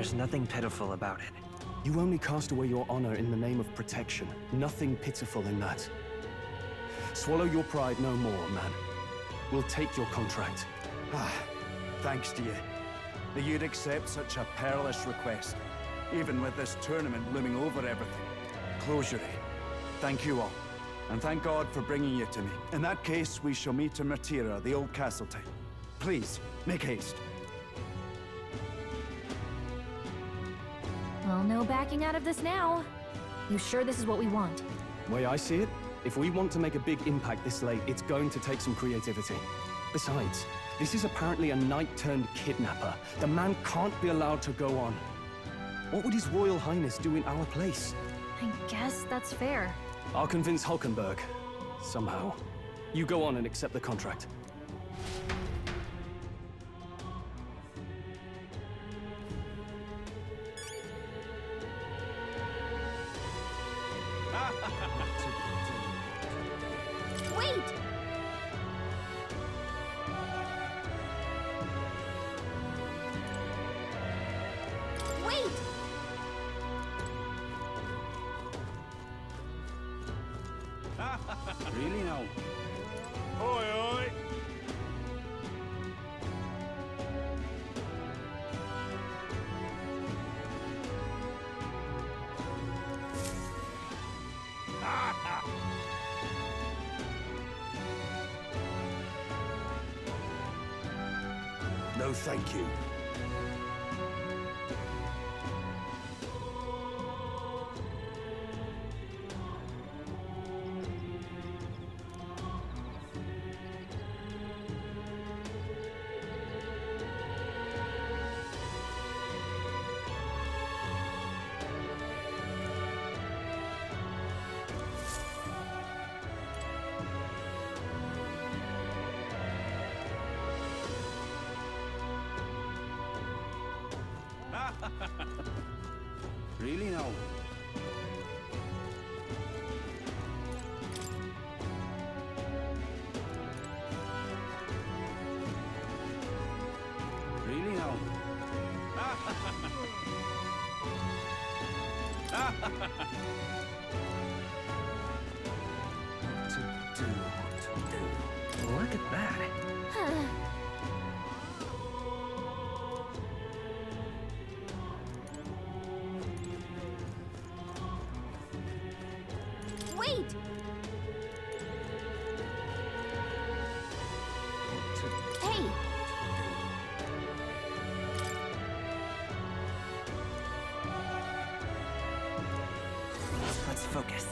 There's nothing pitiful about it. You only cast away your honor in the name of protection. Nothing pitiful in that. Swallow your pride no more, man. We'll take your contract. Thanks to you. That you'd accept such a perilous request, even with this tournament looming over everything. Closure, eh? Thank you all. And thank God for bringing you to me. In that case, we shall meet in Martira, the old castle town. Please, make haste. Well, no backing out of this now. You sure this is what we want? Way I see it, if we want to make a big impact this late, it's going to take some creativity. Besides, this is apparently a knight-turned-kidnapper. The man can't be allowed to go on. What would His Royal Highness do in our place? I guess that's fair. I'll convince Hulkenberg. Somehow. You go on and accept the contract. Wait! Wait! Really now? Oi, oi! No, thank you. Really now? Really now? Look at that. Wait! Hey! Let's focus.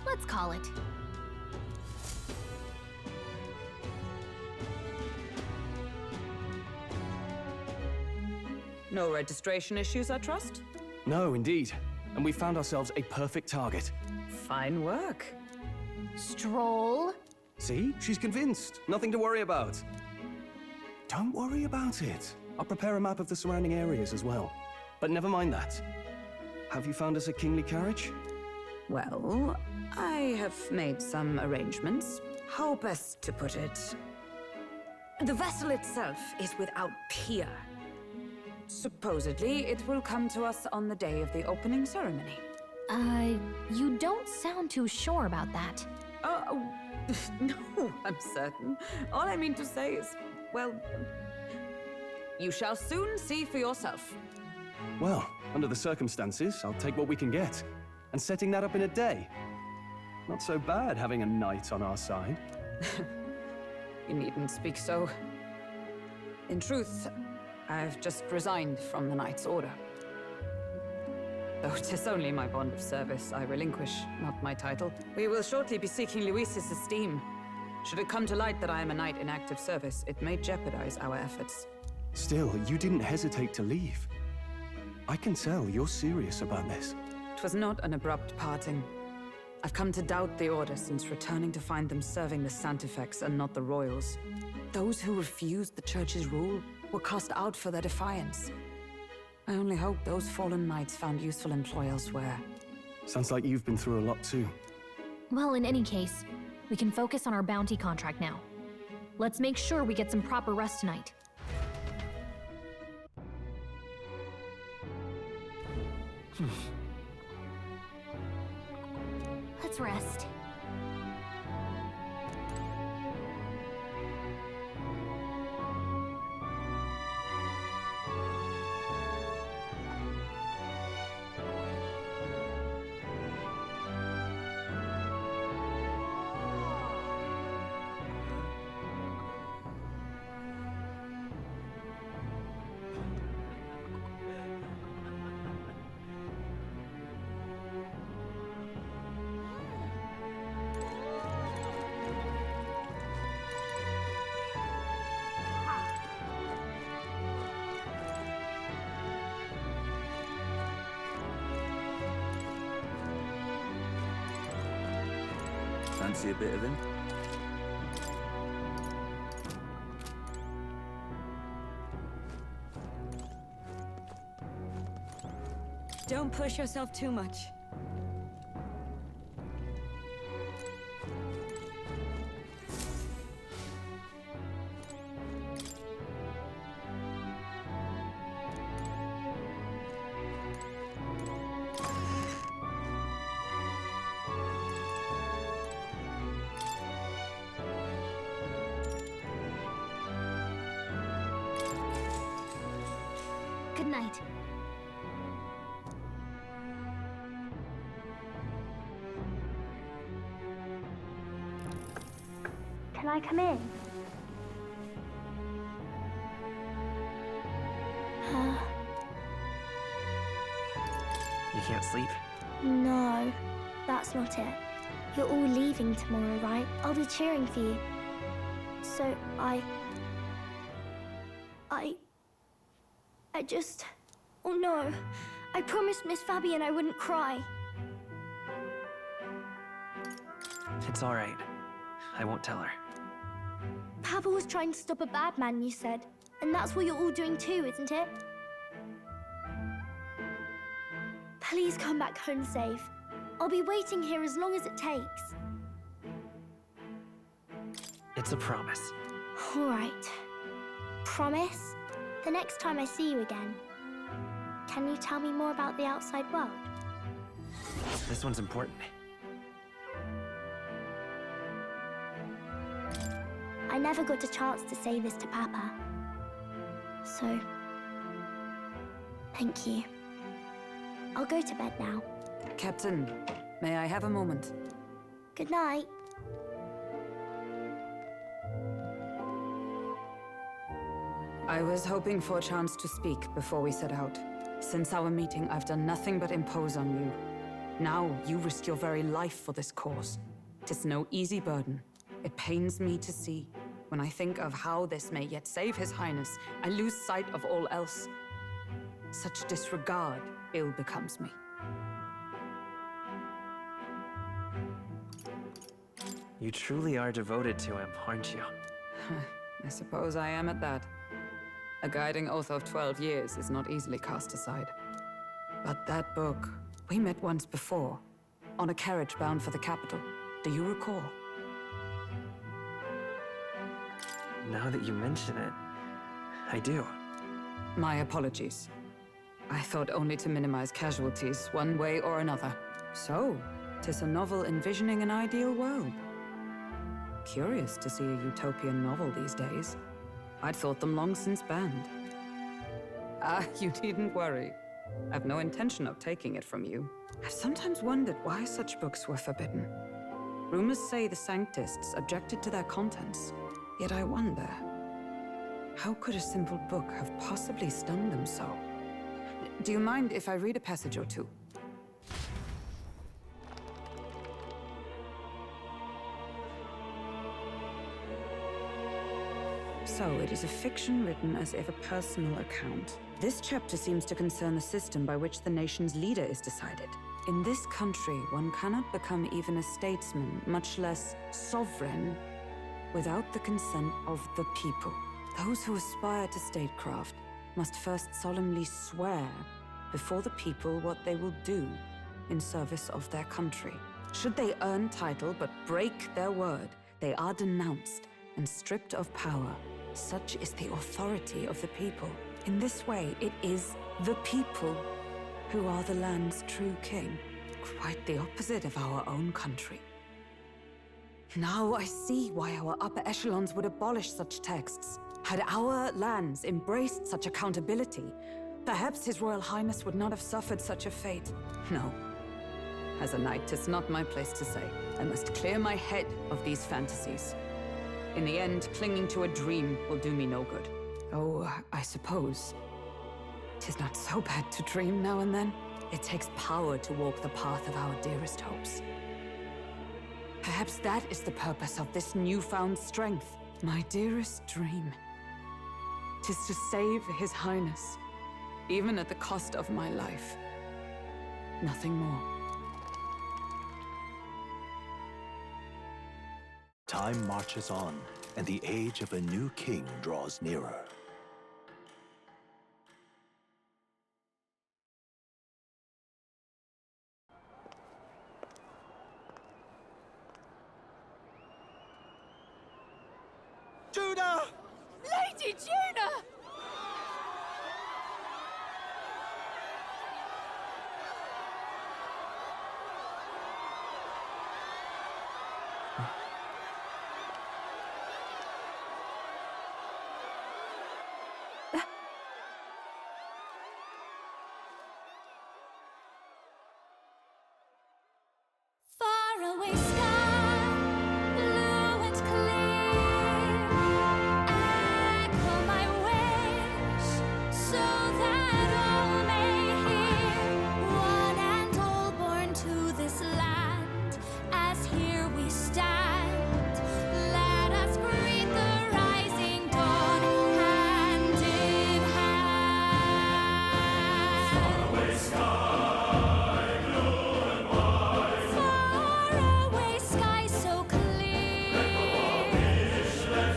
Let's call it. No registration issues, I trust? No, indeed. And we found ourselves a perfect target. Fine work. Stroll. See? She's convinced. Nothing to worry about. Don't worry about it. I'll prepare a map of the surrounding areas as well. But never mind that. Have you found us a kingly carriage? Well, I have made some arrangements. How best to put it? The vessel itself is without peer. Supposedly, it will come to us on the day of the opening ceremony. You don't sound too sure about that. No, I'm certain. All I mean to say is, well, you shall soon see for yourself. Well, under the circumstances, I'll take what we can get. And setting that up in a day. Not so bad having a knight on our side. You needn't speak so. In truth, I've just resigned from the Knight's Order. Though 'tis only my bond of service I relinquish, not my title. We will shortly be seeking Luis's esteem. Should it come to light that I am a knight in active service, it may jeopardize our efforts. Still, you didn't hesitate to leave. I can tell you're serious about this. It was not an abrupt parting. I've come to doubt the Order since returning to find them serving the Santifex and not the Royals. Those who refused the Church's rule were cast out for their defiance. I only hope those fallen knights found useful employ elsewhere. Sounds like you've been through a lot too. Well, in any case, we can focus on our bounty contract now. Let's make sure we get some proper rest tonight. Let's rest. Fancy a bit of him? Don't push yourself too much. Good night. Can I come in? You can't sleep? No, that's not it. You're all leaving tomorrow, right? I'll be cheering for you. So I just... Oh no. I promised Miss Fabian I wouldn't cry. It's all right. I won't tell her. Papa was trying to stop a bad man, you said. And that's what you're all doing too, isn't it? Please come back home safe. I'll be waiting here as long as it takes. It's a promise. All right. Promise? The next time I see you again, can you tell me more about the outside world? This one's important. I never got a chance to say this to Papa. So, thank you. I'll go to bed now. Captain, may I have a moment? Good night. I was hoping for a chance to speak before we set out. Since our meeting, I've done nothing but impose on you. Now, you risk your very life for this cause. 'Tis no easy burden. It pains me to see. When I think of how this may yet save His Highness, I lose sight of all else. Such disregard ill becomes me. You truly are devoted to him, aren't you? I suppose I am at that. A guiding oath of 12 years is not easily cast aside. But that book, we met once before, on a carriage bound for the capital. Do you recall? Now that you mention it, I do. My apologies. I thought only to minimize casualties, one way or another. So, 'tis a novel envisioning an ideal world. Curious to see a utopian novel these days. I'd thought them long since banned. You needn't worry. I've no intention of taking it from you. I've sometimes wondered why such books were forbidden. Rumors say the Sanctists objected to their contents. Yet I wonder, how could a simple book have possibly stunned them so? Do you mind if I read a passage or two? So, it is a fiction written as if a personal account. This chapter seems to concern the system by which the nation's leader is decided. In this country, one cannot become even a statesman, much less sovereign, without the consent of the people. Those who aspire to statecraft must first solemnly swear before the people what they will do in service of their country. Should they earn title but break their word, they are denounced and stripped of power. Such is the authority of the people. In this way, it is the people who are the land's true king. Quite the opposite of our own country. Now I see why our upper echelons would abolish such texts. Had our lands embraced such accountability, perhaps His Royal Highness would not have suffered such a fate. No. As a knight, 'tis not my place to say. I must clear my head of these fantasies. In the end, clinging to a dream will do me no good. Oh, I suppose 'tis not so bad to dream now and then. It takes power to walk the path of our dearest hopes. Perhaps that is the purpose of this newfound strength. My dearest dream 'tis to save His Highness, even at the cost of my life. Nothing more. Time marches on, and the age of a new king draws nearer. Judah! Lady Judah! Faraway sky, blue and clear. Echo my wish, so that all may hear. One and all born to this land, as here we stand. Let us greet the rising dawn, hand in hand. Faraway sky so clear. Let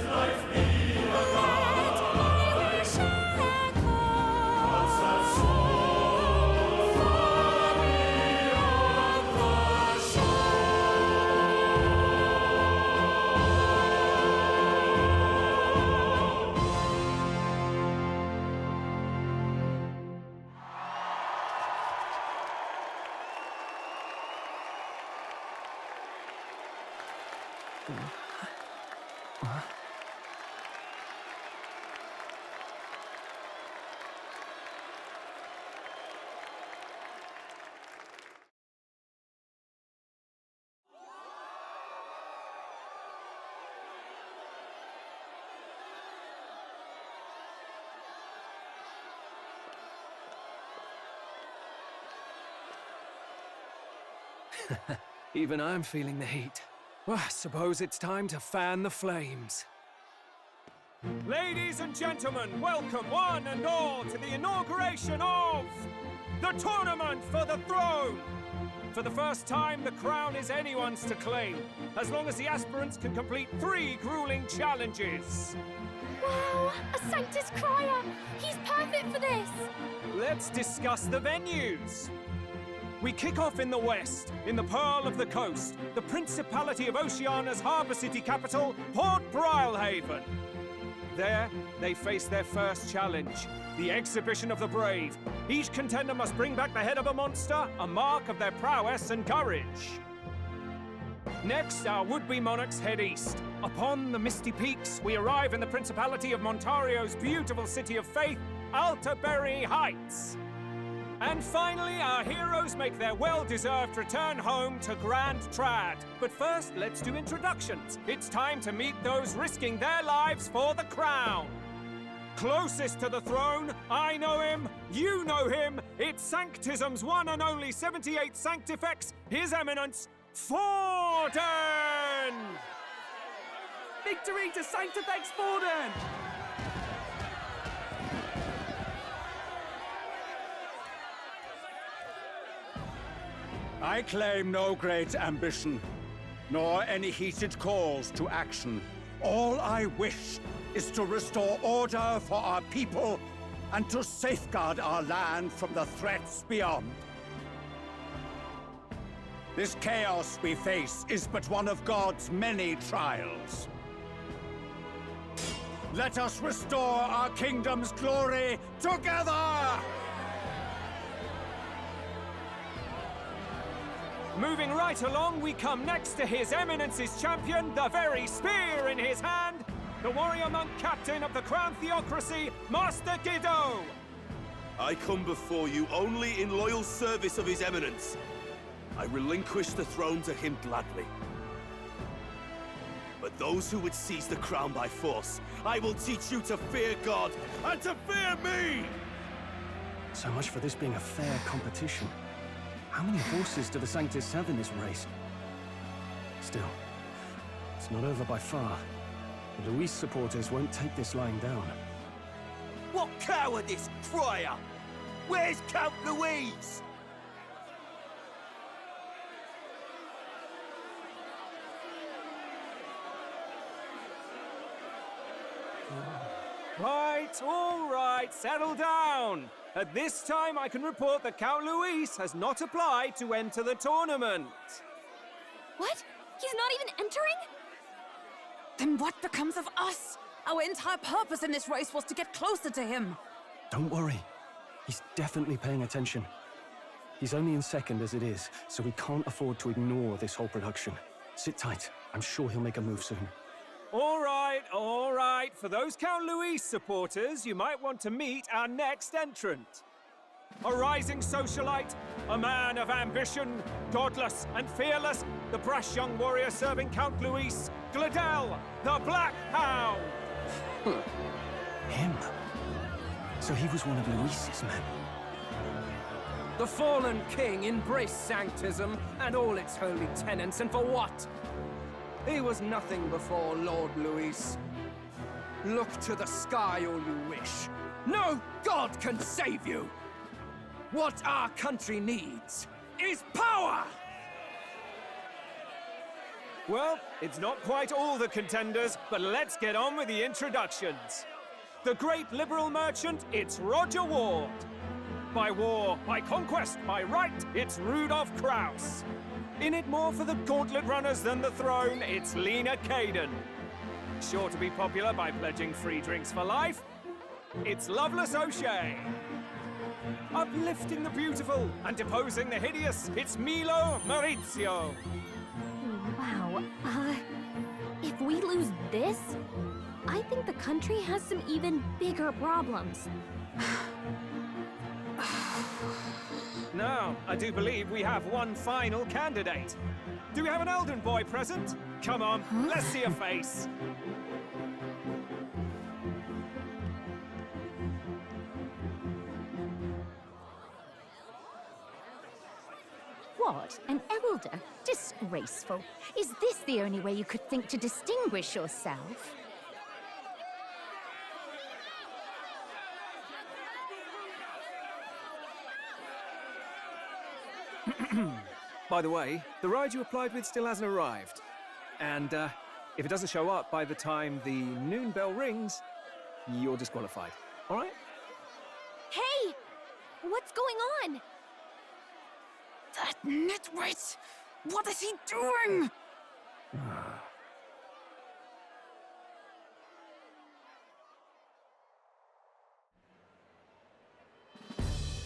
my wish echo far beyond the shore. Even I'm feeling the heat. Well, I suppose it's time to fan the flames. Ladies and gentlemen, welcome one and all to the inauguration of the Tournament for the Throne! For the first time, the crown is anyone's to claim, as long as the aspirants can complete 3 grueling challenges. Wow, a Sanctus Crier! He's perfect for this! Let's discuss the venues. We kick off in the west, in the Pearl of the Coast, the Principality of Oceania's harbour city capital, Port Brilehaven. There, they face their first challenge, the Exhibition of the Brave. Each contender must bring back the head of a monster, a mark of their prowess and courage. Next, our would-be monarchs head east. Upon the misty peaks, we arrive in the Principality of Montario's beautiful city of faith, Altaberry Heights. And finally, our heroes make their well-deserved return home to Grand Trad. But first, let's do introductions. It's time to meet those risking their lives for the crown. Closest to the throne, I know him, you know him. It's Sanctism's one and only 78th Sanctifex, His Eminence, Forden! Victory to Sanctifex Forden! I claim no great ambition, nor any heated calls to action. All I wish is to restore order for our people and to safeguard our land from the threats beyond. This chaos we face is but one of God's many trials. Let us restore our kingdom's glory together! Moving right along, we come next to His Eminence's champion, the very spear in his hand, the warrior monk captain of the Crown Theocracy, Master Guido! I come before you only in loyal service of His Eminence. I relinquish the throne to him gladly. But those who would seize the crown by force, I will teach you to fear God and to fear me! So much for this being a fair competition. How many horses do the Sanctus have in this race? Still, it's not over by far. The Luis supporters won't take this lying down. What cowardice, crier! Where's Count Louise? All right, settle down. At this time, I can report that Count Luis has not applied to enter the tournament. What? He's not even entering? Then what becomes of us? Our entire purpose in this race was to get closer to him. Don't worry. He's definitely paying attention. He's only in second as it is, so we can't afford to ignore this whole production. Sit tight. I'm sure he'll make a move soon. All right. For those Count Luis supporters, you might want to meet our next entrant. A rising socialite, a man of ambition, godless and fearless, the brash young warrior serving Count Luis, Gladel, the Black Hound! Him? So he was one of Luis's men. The fallen king embraced Sanctism and all its holy tenets, and for what? He was nothing before Lord Luis. Look to the sky all you wish. No god can save you! What our country needs is power! Well, it's not quite all the contenders, but let's get on with the introductions. The great liberal merchant, it's Roger Ward. By war, by conquest, by right, it's Rudolph Krauss. In it more for the Gauntlet runners than the throne, it's Lena Caden. Sure to be popular by pledging free drinks for life, it's Loveless O'Shea. Uplifting the beautiful and deposing the hideous, it's Milo Maurizio. Wow, if we lose this, I think the country has some even bigger problems. Now, I do believe we have one final candidate. Do we have an Elden boy present? Come on, let's see a face. What? An elder? Disgraceful. Is this the only way you could think to distinguish yourself? By the way, the ride you applied with still hasn't arrived. And if it doesn't show up by the time the noon bell rings, you're disqualified. All right? Hey! What's going on? That nitwit! What is he doing?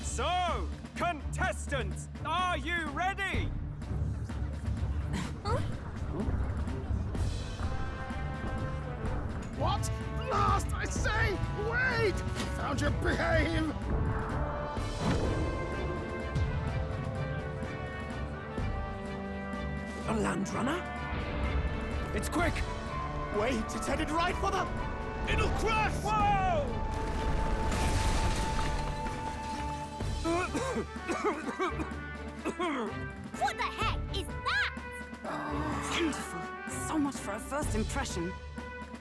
So, contestants, are you ready? What? Blast, I say! Wait! Found your behave! A land runner? It's quick! Wait, it's headed right for the... It'll crash! Whoa! What the heck is that? Wonderful. So much for a first impression.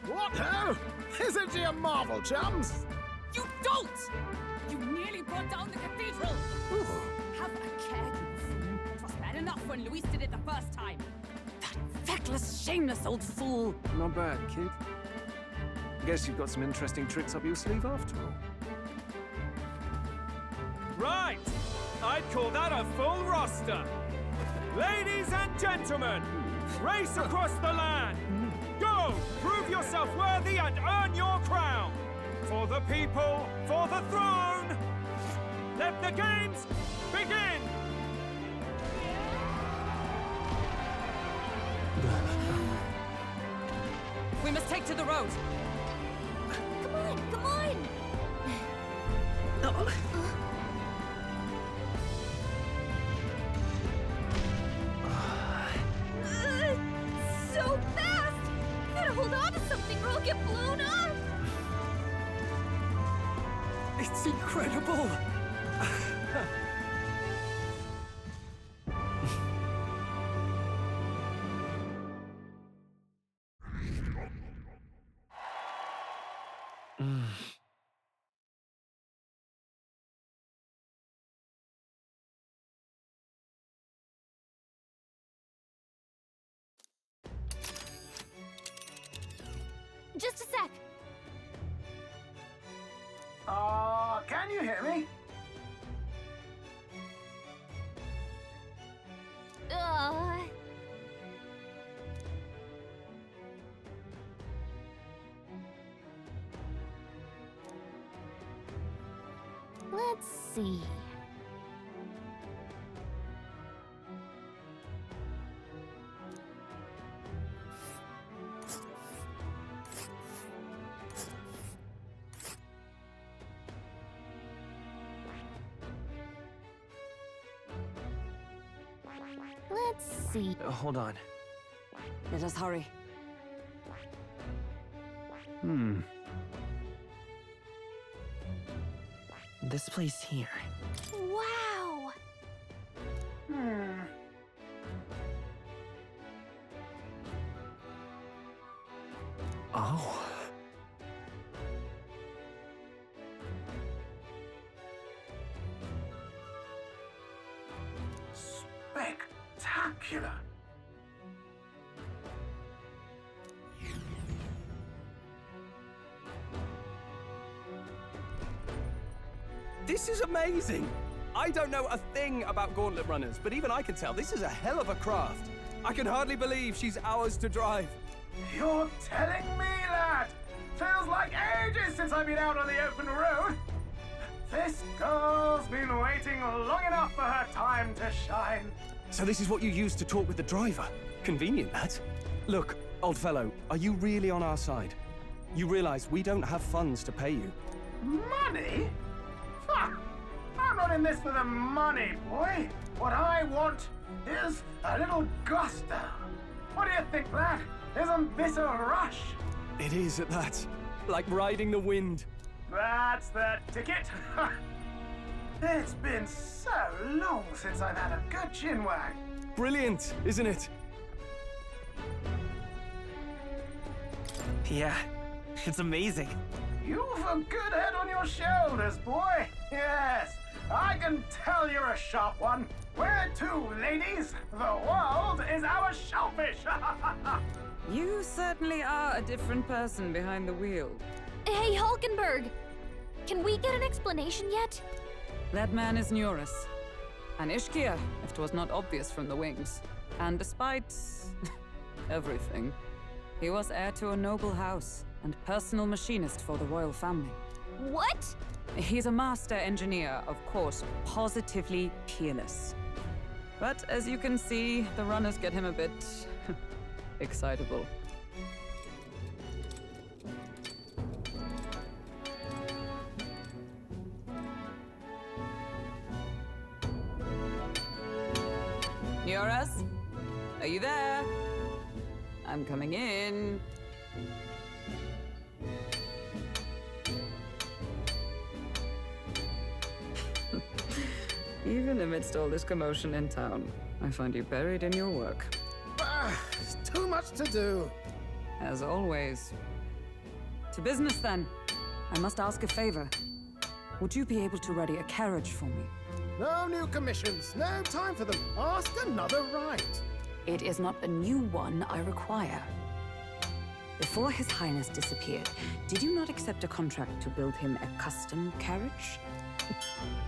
What now? Isn't he a marvel, chums? You don't! You nearly brought down the cathedral! Have a care, you fool. It was bad enough when Luis did it the first time. That feckless, shameless old fool. Not bad, kid. Guess you've got some interesting tricks up your sleeve after all. Right! I'd call that a full roster. Ladies and gentlemen, Race across the land! Go! Prove yourself worthy and earn your crown! For the people, for the throne! Let the games begin! We must take to the road. Come on, come on! So fast! You gotta hold on to something or I'll get blown up! It's incredible! Just a sec. Can you hear me? Let's see. Let's see. Hold on. Let us hurry. This place here. Wow! Oh. Spectacular. This is amazing! I don't know a thing about Gauntlet runners, but even I can tell this is a hell of a craft. I can hardly believe she's ours to drive. You're telling me, lad? Feels like ages since I've been out on the open road. This girl's been waiting long enough for her time to shine. So this is what you use to talk with the driver? Convenient, that. Look, old fellow, are you really on our side? You realize we don't have funds to pay you. Money? Fuck! I'm not in this for the money, boy. What I want is a little gusto. What do you think, lad? Isn't this a rush? It is at that. Like riding the wind. That's the ticket. It's been so long since I've had a good chinwag. Brilliant, isn't it? Yeah, it's amazing. You've a good head on your shoulders, boy. Yes, I can tell you're a sharp one. Where to, ladies? The world is our shellfish. You certainly are a different person behind the wheel. Hey, Hulkenberg! Can we get an explanation yet? That man is Neurus. An Ishkia, if 'twas not obvious from the wings. And despite everything, he was heir to a noble house and personal machinist for the royal family. What? He's a master engineer, of course, positively peerless. But as you can see, the runners get him a bit excitable. Neurus? Are you there? I'm coming in. Even amidst all this commotion in town, I find you buried in your work. Too much to do. As always. To business, then. I must ask a favor. Would you be able to ready a carriage for me? No new commissions. No time for them. Ask another right. It is not a new one I require. Before His Highness disappeared, did you not accept a contract to build him a custom carriage?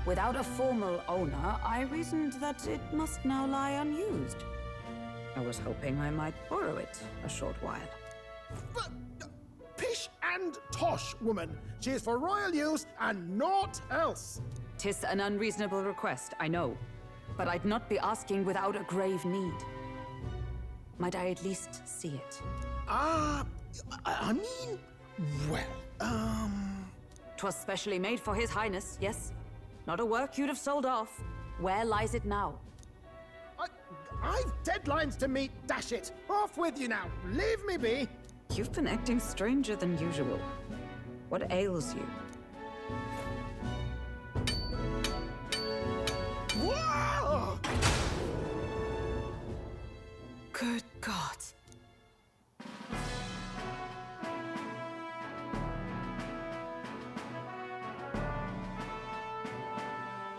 Without a formal owner, I reasoned that it must now lie unused. I was hoping I might borrow it a short while. But, pish and tosh, woman. She is for royal use and naught else. 'Tis an unreasonable request, I know. But I'd not be asking without a grave need. Might I at least see it? I mean, well, 'Twas specially made for His Highness, yes? Not a work you'd have sold off. Where lies it now? I've deadlines to meet, dash it! Off with you now! Leave me be! You've been acting stranger than usual. What ails you? Whoa! Good God.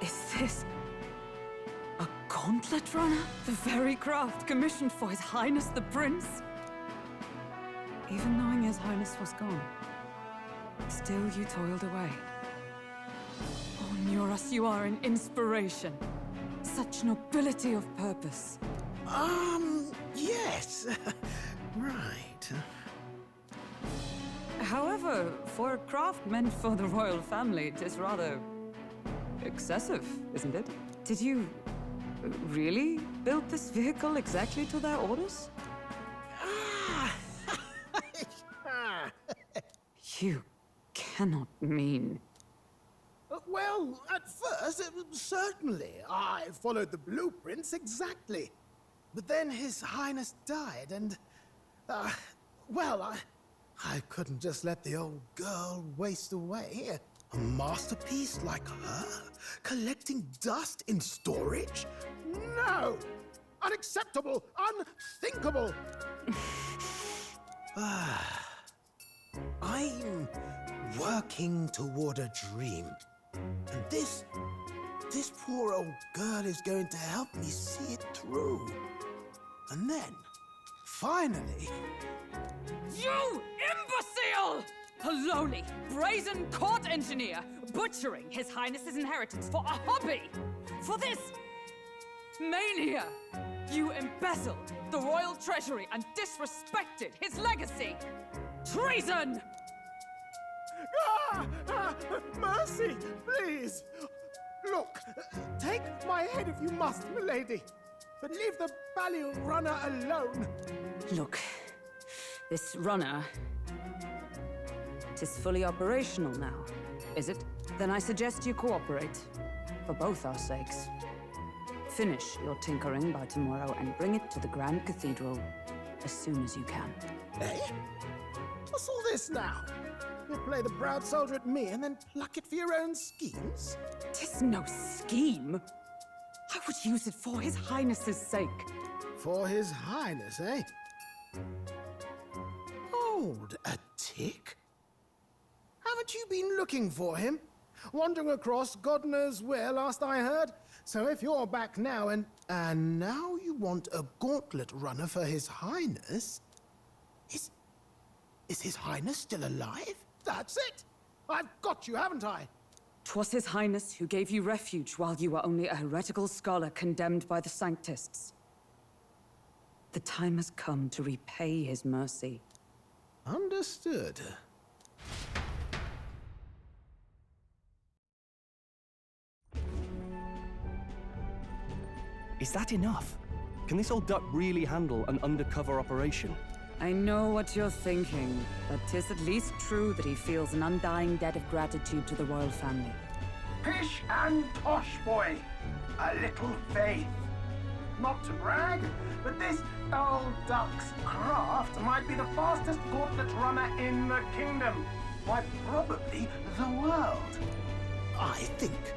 Is this a gauntlet runner? The very craft commissioned for His Highness the Prince? Even knowing His Highness was gone, still you toiled away. Oh, Nuras, you are an inspiration. Such nobility of purpose. Yes. Right. However, for a craft meant for the royal family, it is rather excessive, isn't it? Did you really build this vehicle exactly to their orders? You cannot mean... Well, at first, certainly. I followed the blueprints exactly. But then His Highness died, and... well, I couldn't just let the old girl waste away. A masterpiece like her? Collecting dust in storage? No! Unacceptable! Unthinkable! I'm working toward a dream. And this poor old girl is going to help me see it through. And then, finally... You imbecile! A lowly, brazen court engineer butchering His Highness's inheritance for a hobby! For this mania! You embezzled the royal treasury and disrespected his legacy! Treason! Mercy, please! Look, take my head if you must, milady. But leave the Balliol runner alone. Look, this runner... Tis fully operational now, is it? Then I suggest you cooperate, for both our sakes. Finish your tinkering by tomorrow and bring it to the Grand Cathedral as soon as you can. Eh? What's all this now? You play the proud soldier at me and then pluck it for your own schemes? 'Tis no scheme. I would use it for His Highness's sake. For His Highness, eh? Hold a tick. Haven't you been looking for him? Wandering across God knows where, last I heard. So if you're back now and now you want a gauntlet runner for His Highness... Is His Highness still alive? That's it! I've got you, haven't I? 'Twas His Highness who gave you refuge while you were only a heretical scholar condemned by the Sanctists. The time has come to repay His mercy. Understood. Is that enough? Can this old duck really handle an undercover operation? I know what you're thinking, but 'tis at least true that he feels an undying debt of gratitude to the royal family. Pish and tosh, boy. A little faith. Not to brag, but this old duck's craft might be the fastest gauntlet runner in the kingdom. Why, probably the world. I think.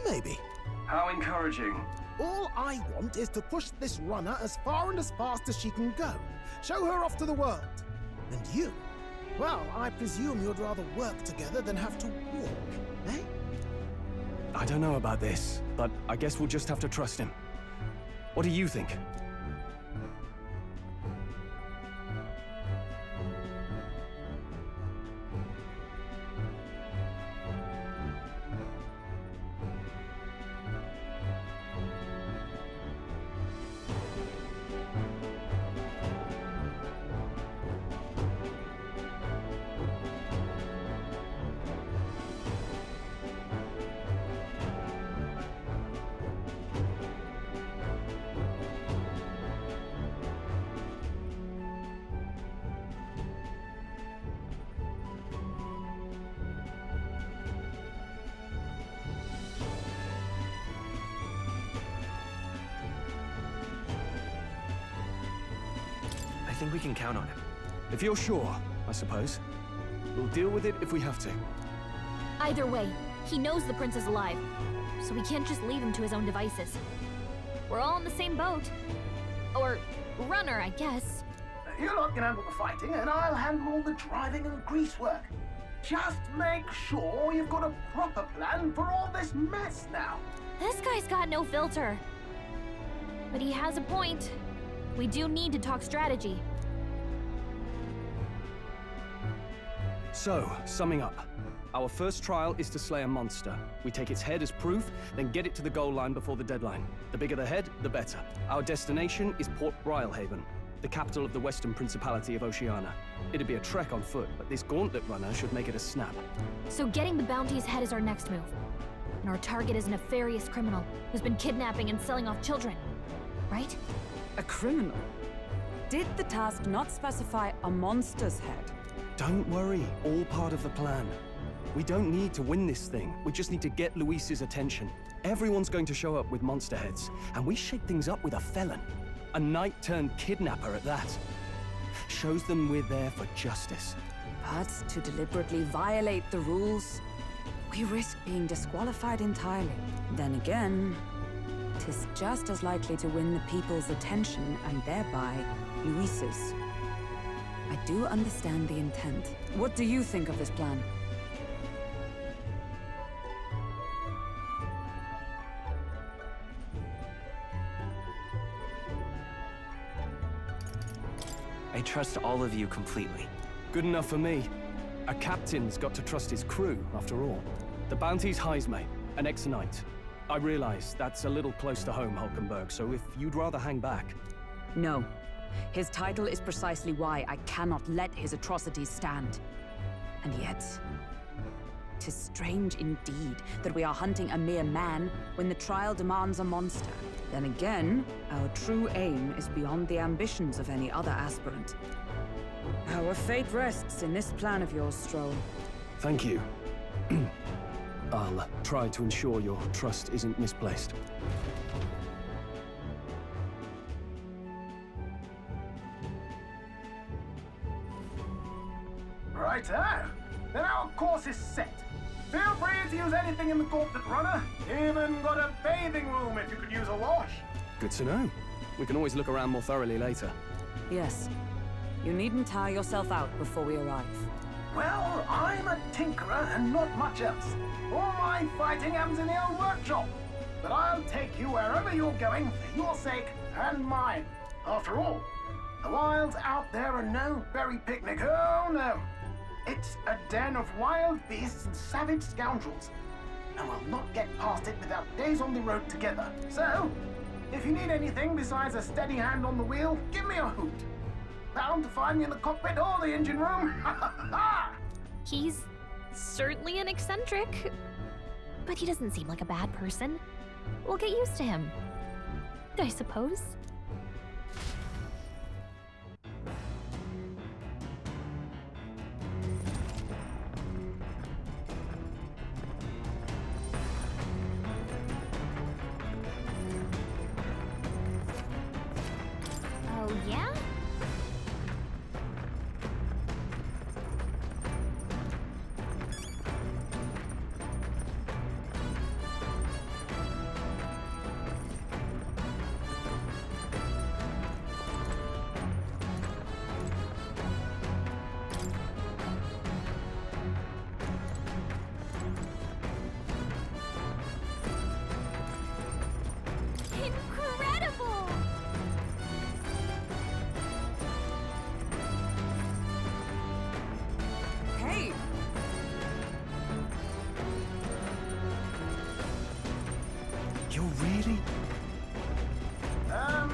Maybe. How encouraging. All I want is to push this runner as far and as fast as she can go. Show her off to the world. And you? Well, I presume you'd rather work together than have to walk, eh? I don't know about this, but I guess we'll just have to trust him. What do you think? think we can count on him. If you're sure, I suppose. We'll deal with it if we have to. Either way, he knows the prince is alive, so we can't just leave him to his own devices. We're all in the same boat. Or runner, I guess. You lot can handle the fighting, and I'll handle all the driving and grease work. Just make sure you've got a proper plan for all this mess now. This guy's got no filter. But he has a point. We do need to talk strategy. So, summing up. Our first trial is to slay a monster. We take its head as proof, then get it to the goal line before the deadline. The bigger the head, the better. Our destination is Port Brylehaven, the capital of the Western Principality of Oceania. It'd be a trek on foot, but this Gauntlet runner should make it a snap. So getting the bounty's head is our next move. And our target is a nefarious criminal who's been kidnapping and selling off children. Right? A criminal? Did the task not specify a monster's head? Don't worry, all part of the plan. We don't need to win this thing. We just need to get Luis's attention. Everyone's going to show up with monster heads, and we shake things up with a felon. A knight-turned-kidnapper at that. Shows them we're there for justice. But to deliberately violate the rules, we risk being disqualified entirely. Then again, 'tis just as likely to win the people's attention and thereby Luis's. I do understand the intent. What do you think of this plan? I trust all of you completely. Good enough for me. A captain's got to trust his crew, after all. The bounty's Heismay, an ex-knight. I realize that's a little close to home, Hulkenberg, so if you'd rather hang back... No. His title is precisely why I cannot let his atrocities stand. And yet, 'tis strange indeed that we are hunting a mere man when the trial demands a monster. Then again, our true aim is beyond the ambitions of any other aspirant. Our fate rests in this plan of yours, Stroll. Thank you. I'll try to ensure your trust isn't misplaced. Righto. Then our course is set. Feel free to use anything in the Gauntlet runner. Even got a bathing room if you could use a wash. Good to know. We can always look around more thoroughly later. Yes. You needn't tire yourself out before we arrive. Well, I'm a tinkerer and not much else. All my fighting happens in the old workshop. But I'll take you wherever you're going for your sake and mine. After all, the wilds out there are no berry picnic. Oh, no. It's a den of wild beasts and savage scoundrels. And we'll not get past it without days on the road together. So, if you need anything besides a steady hand on the wheel, give me a hoot. Bound to find me in the cockpit or the engine room. He's certainly an eccentric, but he doesn't seem like a bad person. We'll get used to him, I suppose. Oh, yeah? Incredible! Hey! You're really... Damn.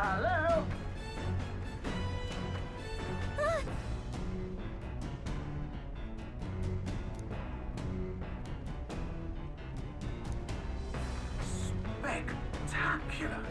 Hello? Spectacular.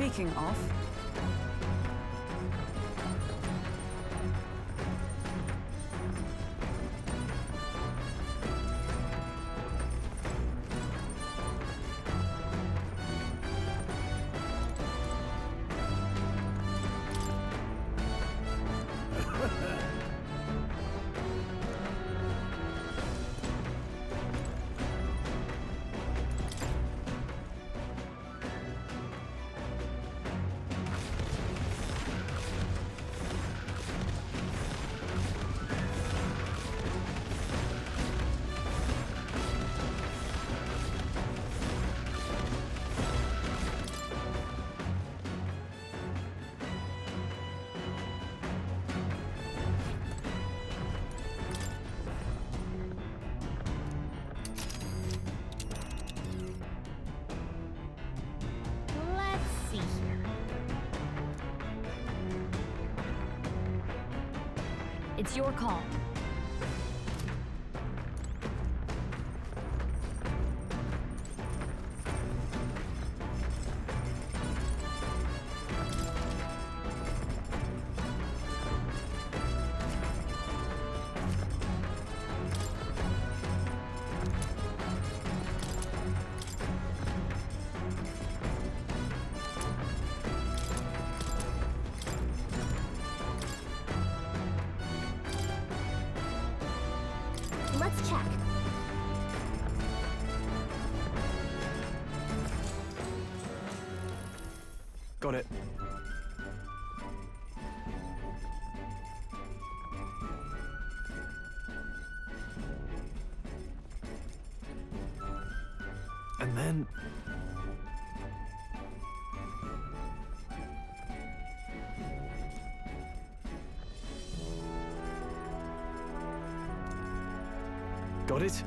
Speaking of... Let's see here. It's your call. Let's check. Got it. And then... Got it?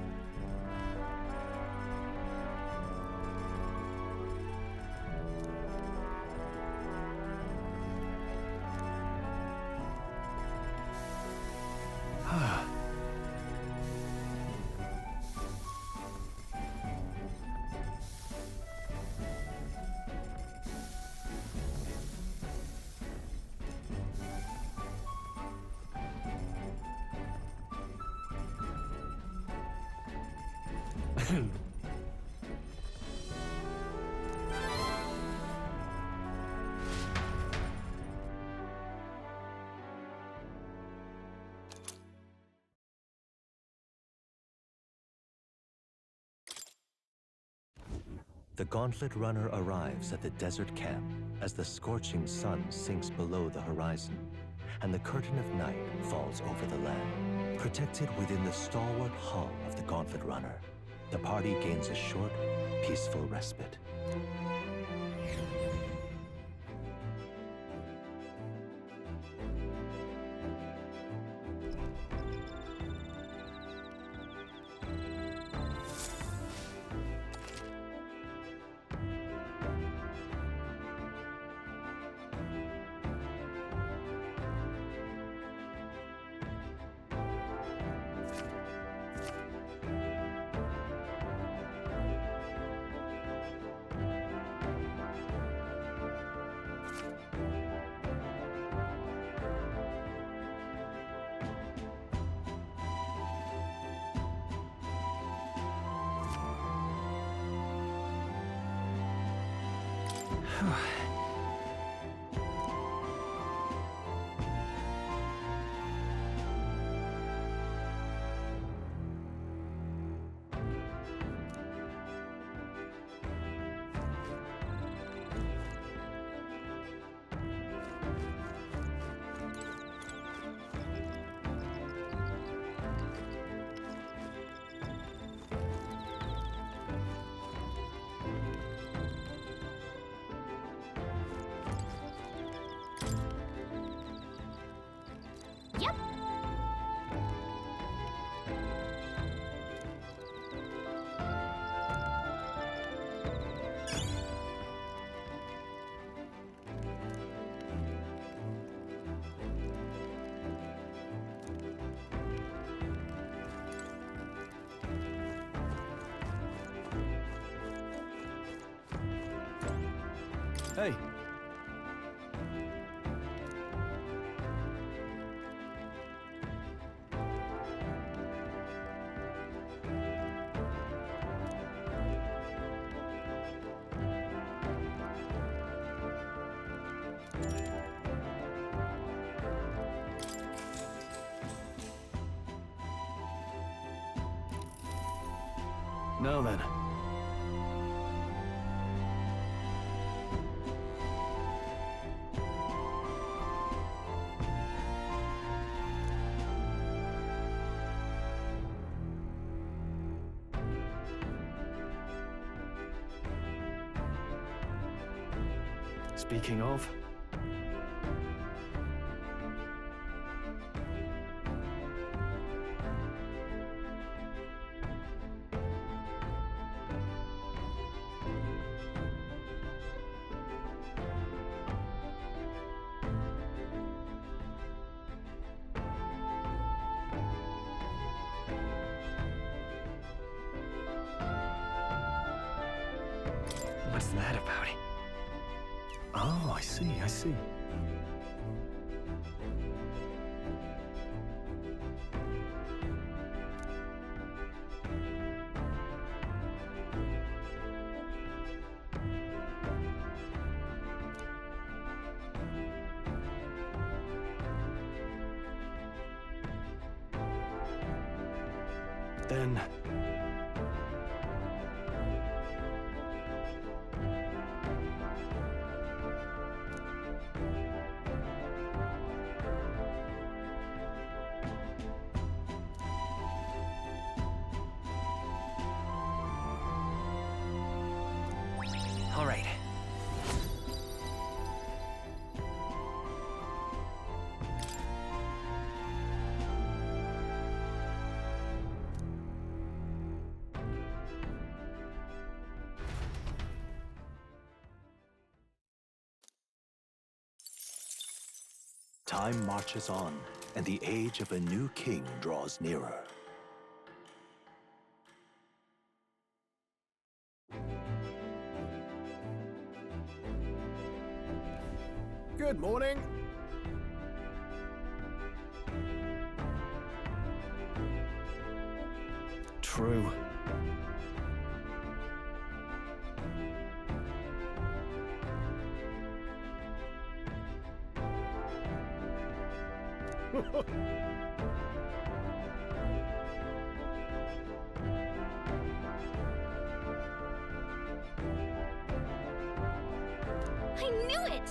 The Gauntlet runner arrives at the desert camp as the scorching sun sinks below the horizon. and the curtain of night falls over the land. Protected within the stalwart hull of the Gauntlet runner, the party gains a short, peaceful respite. Yep. Hey. Now then. Speaking of... What's that about? Oh, I see. Then... All right. Time marches on, and the age of a new king draws nearer. Good morning. True. I knew it!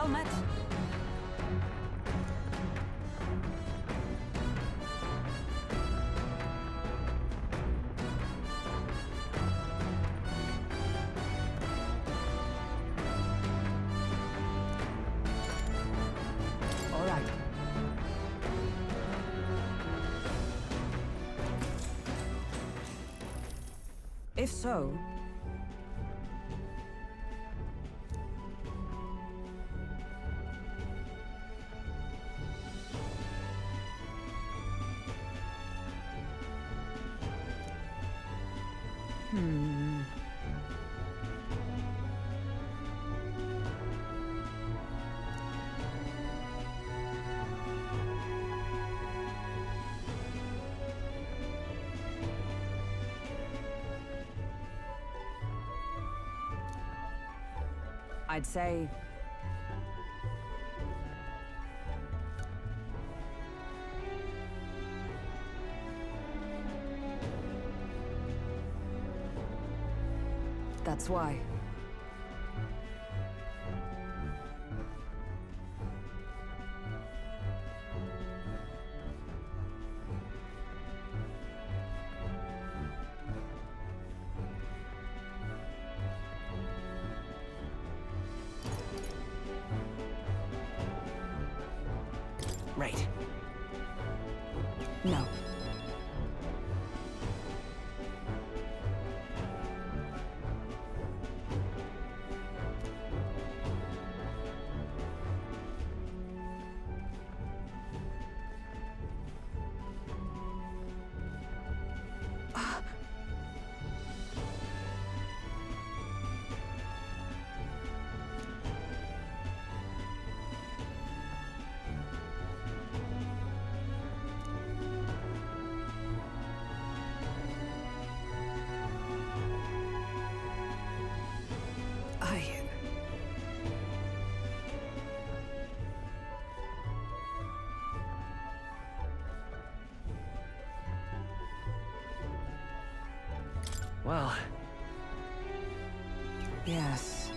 well met. All right. If so, I'd say... That's why. Right. No. Well... Yes.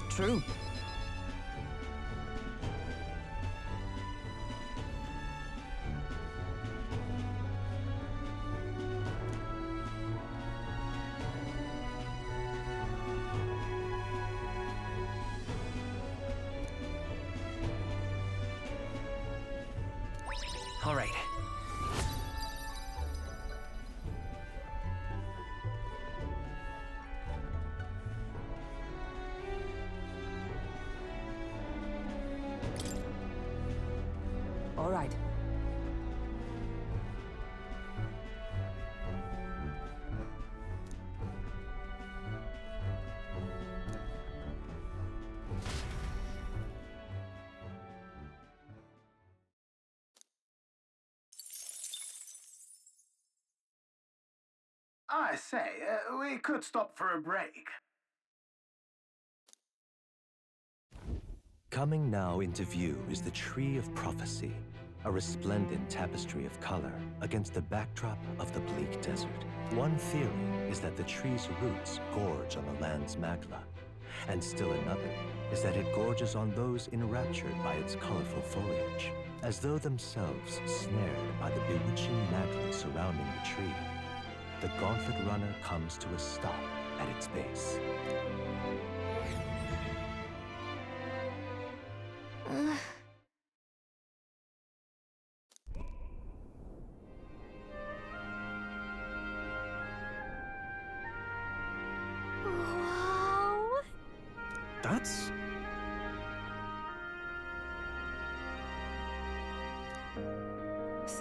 True. All right. All right. I say, we could stop for a break. Coming now into view is the Tree of Prophecy, a resplendent tapestry of color against the backdrop of the bleak desert. One theory is that the tree's roots gorge on the land's magma, and still another is that it gorges on those enraptured by its colorful foliage, as though themselves snared by the bewitching magic surrounding the tree. The Gauntlet runner comes to a stop at its base.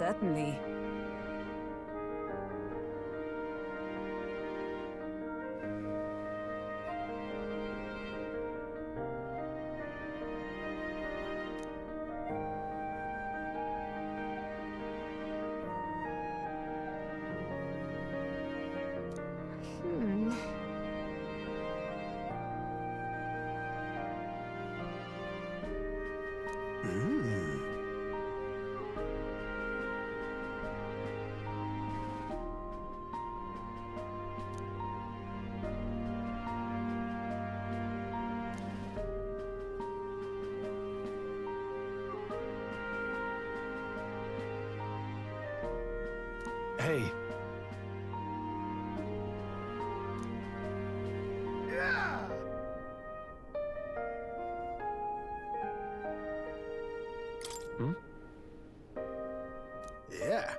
certainly. Hey. Hmm? Yeah.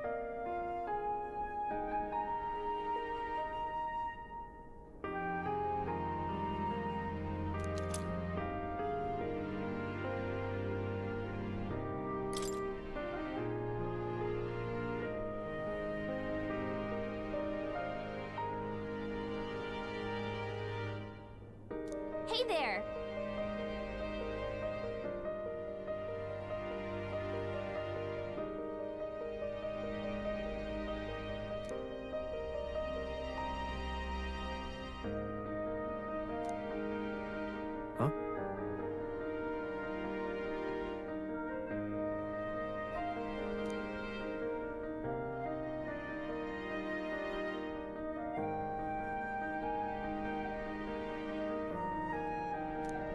Hey there! Huh?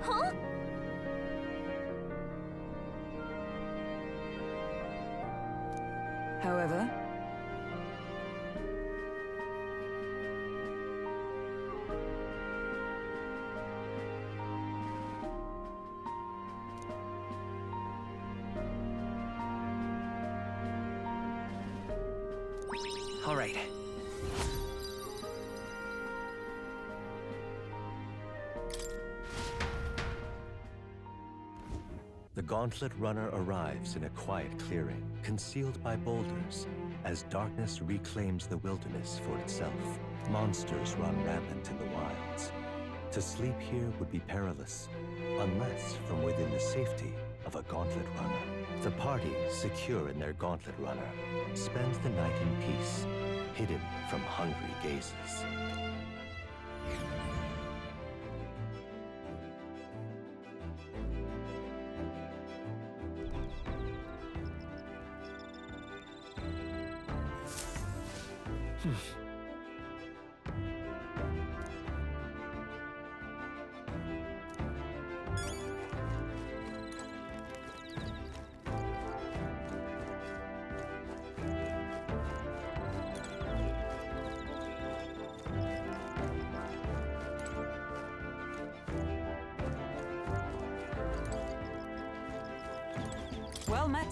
Huh? However, All right. The Gauntlet runner arrives in a quiet clearing, concealed by boulders, as darkness reclaims the wilderness for itself. Monsters run rampant in the wilds. To sleep here would be perilous, unless from within the safety of a Gauntlet runner. The party, secure in their Gauntlet runner, spends the night in peace, hidden from hungry gazes. well met.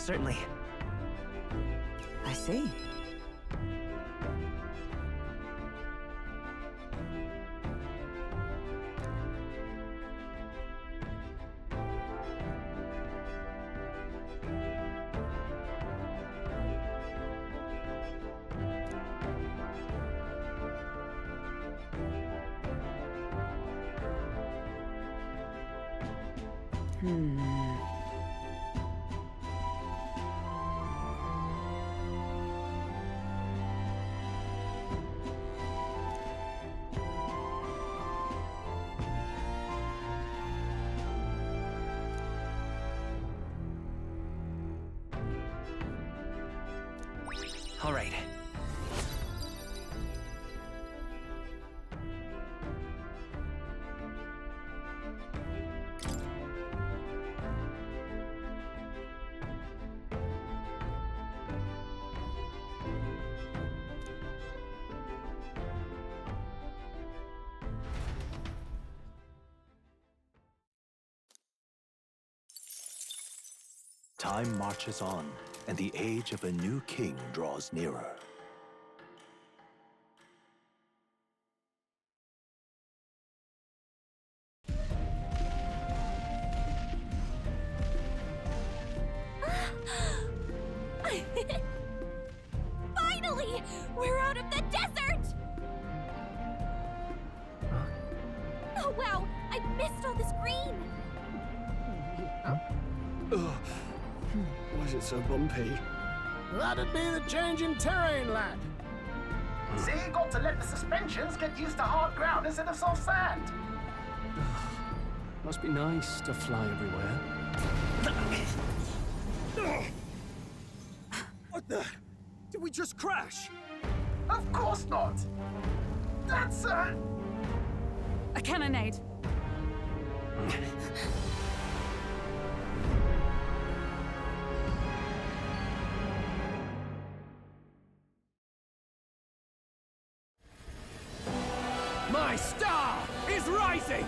Certainly. I see. All right. Time marches on, and the age of a new king draws nearer. Finally! We're out of the desert! Oh wow, I missed all this green! Why is it so bumpy? That'd be the change in terrain, lad. See, got to let the suspensions get used to hard ground instead of soft sand. Must be nice to fly everywhere. What the? Did we just crash? Of course not. That's a cannonade. My star is rising!